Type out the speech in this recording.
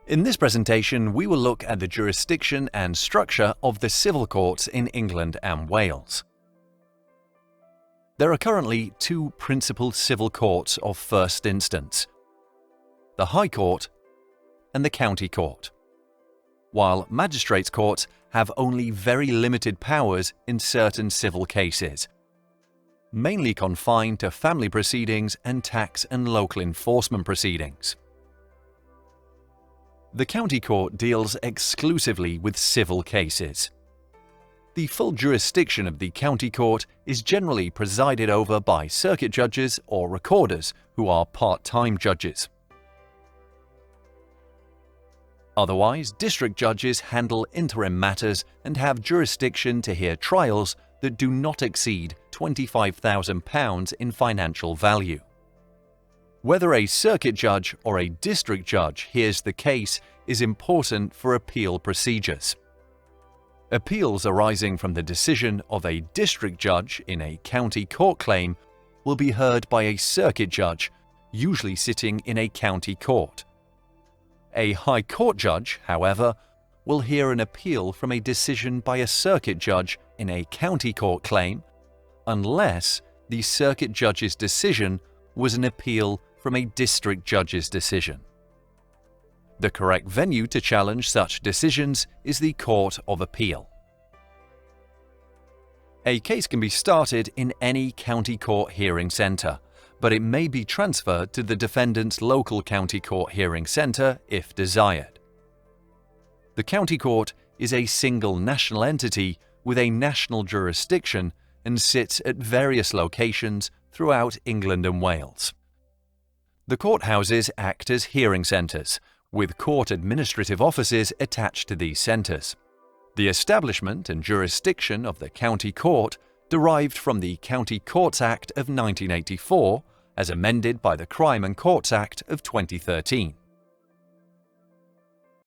In this presentation, we will look at the jurisdiction and structure of the civil courts in England and Wales. There are currently two principal civil courts of first instance: the High Court and the County Court, while magistrates' courts have only very limited powers in certain civil cases, mainly confined to family proceedings and tax and local enforcement proceedings. The County Court deals exclusively with civil cases. The full jurisdiction of the County Court is generally presided over by circuit judges or recorders who are part-time judges. Otherwise, district judges handle interim matters and have jurisdiction to hear trials that do not exceed £25,000 in financial value. Whether a circuit judge or a district judge hears the case is important for appeal procedures. Appeals arising from the decision of a district judge in a county court claim will be heard by a circuit judge, usually sitting in a county court. A High Court judge, however, will hear an appeal from a decision by a circuit judge in a county court claim, unless the circuit judge's decision was an appeal from a district judge's decision. The correct venue to challenge such decisions is the Court of Appeal. A case can be started in any county court hearing centre, but it may be transferred to the defendant's local county court hearing centre if desired. The County Court is a single national entity with a national jurisdiction and sits at various locations throughout England and Wales. The courthouses act as hearing centres, with court administrative offices attached to these centres. The establishment and jurisdiction of the County Court derived from the County Courts Act of 1984, as amended by the Crime and Courts Act of 2013.